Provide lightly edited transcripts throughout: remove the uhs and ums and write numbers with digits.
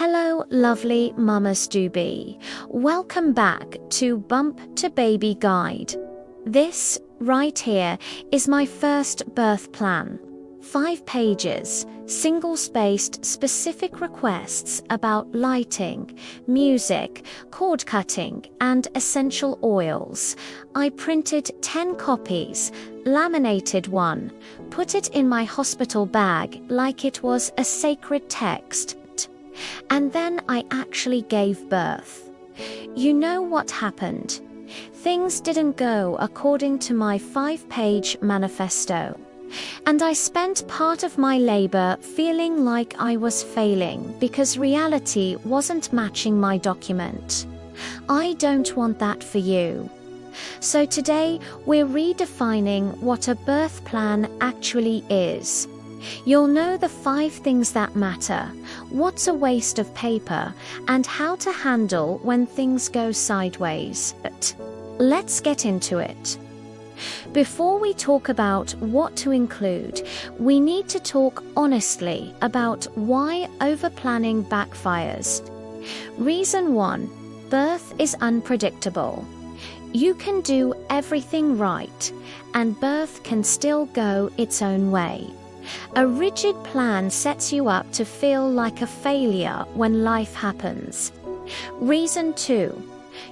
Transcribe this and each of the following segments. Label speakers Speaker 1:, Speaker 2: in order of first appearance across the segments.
Speaker 1: Hello, lovely mamas to be. Welcome back to Bump to Baby Guide. This, right here, is my first birth plan. 5 pages, single-spaced specific requests about lighting, music, cord cutting, and essential oils. I printed 10 copies, laminated one, put it in my hospital bag like it was a sacred text. And then I actually gave birth. You know what happened? Things didn't go according to my 5-page manifesto. And I spent part of my labor feeling like I was failing because reality wasn't matching my document. I don't want that for you. So today we're redefining what a birth plan actually is. You'll know the 5 things that matter, what's a waste of paper, and how to handle when things go sideways. But let's get into it. Before we talk about what to include, we need to talk honestly about why overplanning backfires. Reason 1: birth is unpredictable. You can do everything right, and birth can still go its own way. A rigid plan sets you up to feel like a failure when life happens. Reason 2: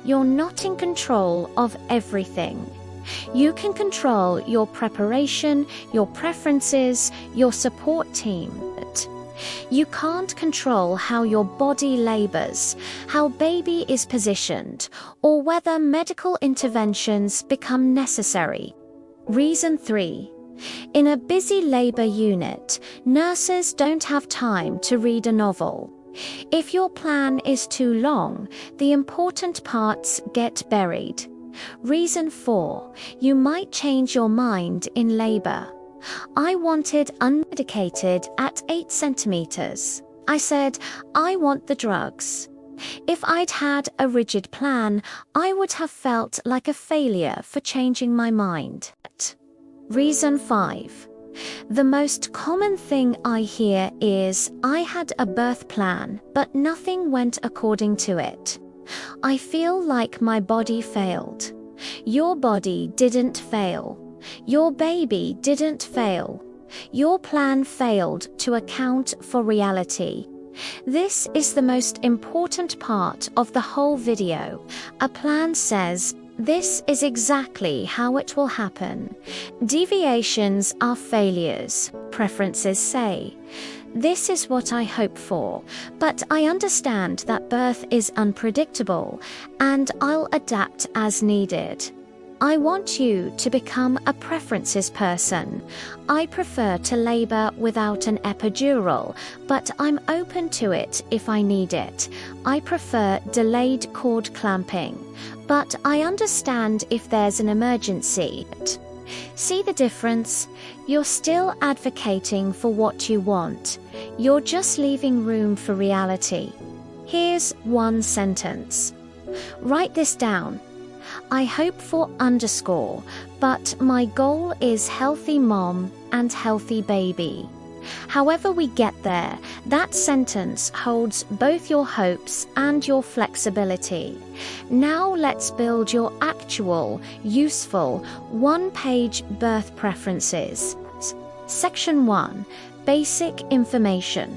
Speaker 1: you're not in control of everything. You can control your preparation, your preferences, your support team. But you can't control how your body labors, how baby is positioned, or whether medical interventions become necessary. Reason 3: in a busy labor unit, nurses don't have time to read a novel. If your plan is too long, the important parts get buried. Reason 4: you might change your mind in labor. I wanted unmedicated at 8 centimeters. I said, I want the drugs. If I'd had a rigid plan, I would have felt like a failure for changing my mind. Reason 5: the most common thing I hear is, I had a birth plan, but nothing went according to it. I feel like my body failed. Your body didn't fail. Your baby didn't fail. Your plan failed to account for reality. This is the most important part of the whole video. A plan says, this is exactly how it will happen. Deviations are failures, preferences say. This is what I hope for, but I understand that birth is unpredictable, and I'll adapt as needed. I want you to become a preferences person. I prefer to labor without an epidural, but I'm open to it if I need it. I prefer delayed cord clamping, but I understand if there's an emergency. See the difference? You're still advocating for what you want. You're just leaving room for reality. Here's one sentence. Write this down. I hope for _, but my goal is healthy mom and healthy baby. However we get there, that sentence holds both your hopes and your flexibility. Now let's build your actual, useful, 1-page birth preferences. Section 1. Basic information.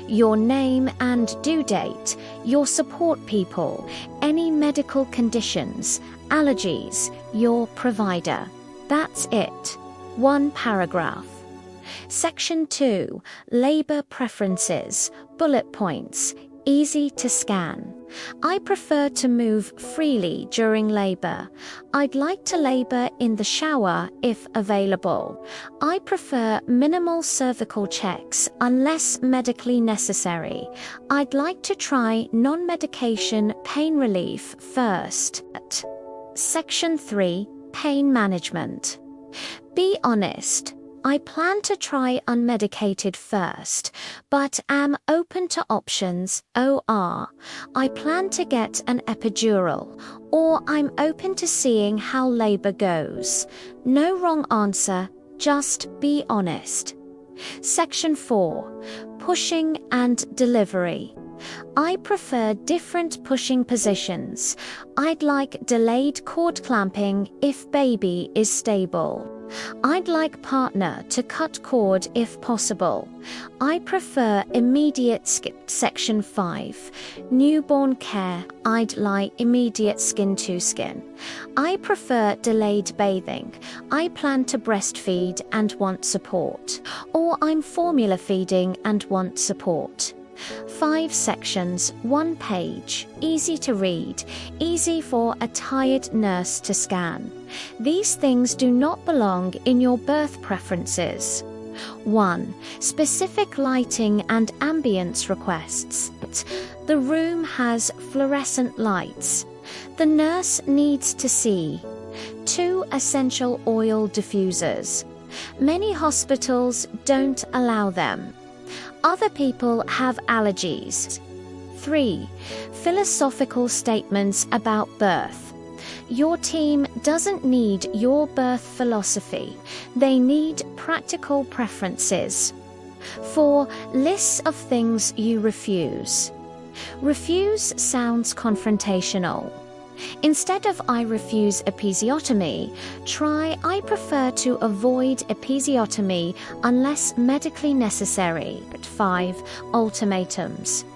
Speaker 1: Your name and due date, your support people, any medical conditions, allergies, your provider. That's it. 1 paragraph. Section 2. Labor preferences, bullet points, easy to scan. I prefer to move freely during labor. I'd like to labor in the shower if available. I prefer minimal cervical checks unless medically necessary. I'd like to try non-medication pain relief first. Section 3. Pain management. Be honest. I plan to try unmedicated first, but am open to options, OR. I plan to get an epidural, or I'm open to seeing how labor goes. No wrong answer, just be honest. Section 4. Pushing and delivery. I prefer different pushing positions. I'd like delayed cord clamping if baby is stable. I'd like partner to cut cord if possible. I prefer immediate skip. Section 5. Newborn care. I'd like immediate skin to skin. I prefer delayed bathing. I plan to breastfeed and want support. Or I'm formula feeding and want support. 5 sections, 1 page, easy to read, easy for a tired nurse to scan. These things do not belong in your birth preferences. 1. Specific lighting and ambience requests. The room has fluorescent lights. The nurse needs to see. 2 essential oil diffusers. Many hospitals don't allow them. Other people have allergies. 3. Philosophical statements about birth. Your team doesn't need your birth philosophy. They need practical preferences. 4. Lists of things you refuse. Refuse sounds confrontational. Instead of I refuse episiotomy, try I prefer to avoid episiotomy unless medically necessary. 5. Ultimatums.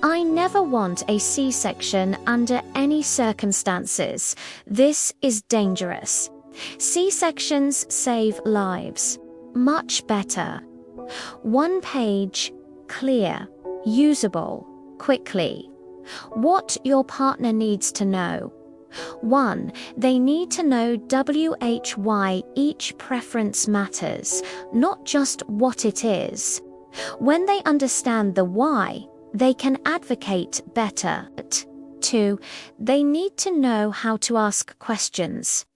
Speaker 1: I never want a C-section under any circumstances. This is dangerous. C-sections save lives. Much better. 1 page, clear, usable, quickly. What your partner needs to know. 1. They need to know why each preference matters, not just what it is. When they understand the why, they can advocate better. 2. They need to know how to ask questions.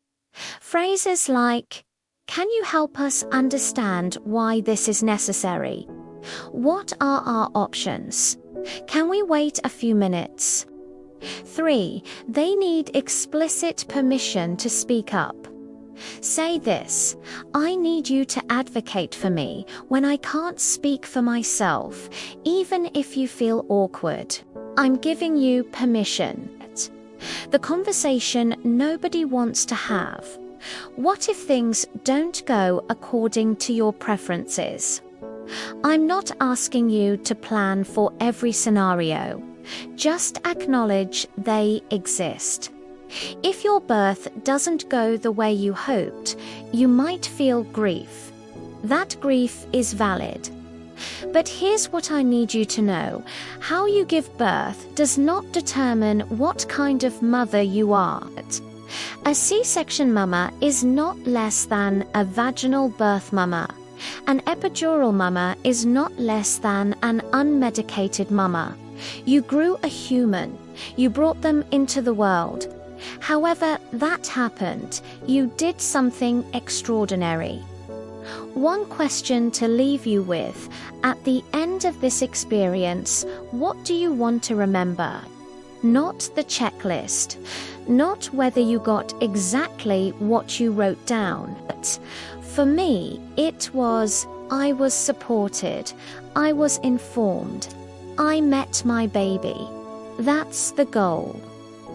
Speaker 1: Phrases like, "Can you help us understand why this is necessary? What are our options? Can we wait a few minutes?" 3. They need explicit permission to speak up. Say this, "I need you to advocate for me when I can't speak for myself, even if you feel awkward. I'm giving you permission." The conversation nobody wants to have. What if things don't go according to your preferences? I'm not asking you to plan for every scenario. Just acknowledge they exist. If your birth doesn't go the way you hoped, you might feel grief. That grief is valid. But here's what I need you to know. How you give birth does not determine what kind of mother you are. A C-section mama is not less than a vaginal birth mama. An epidural mama is not less than an unmedicated mama. You grew a human. You brought them into the world. However that happened, you did something extraordinary. One question to leave you with, at the end of this experience, what do you want to remember? Not the checklist, not whether you got exactly what you wrote down, but for me, it was, I was supported, I was informed, I met my baby. That's the goal.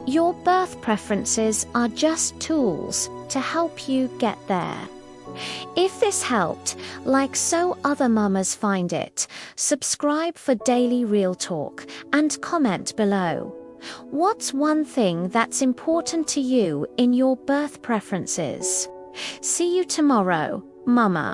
Speaker 1: Your birth preferences are just tools to help you get there. If this helped, like so other mamas find it, subscribe for daily real talk and comment below. What's one thing that's important to you in your birth preferences? See you tomorrow, Mama.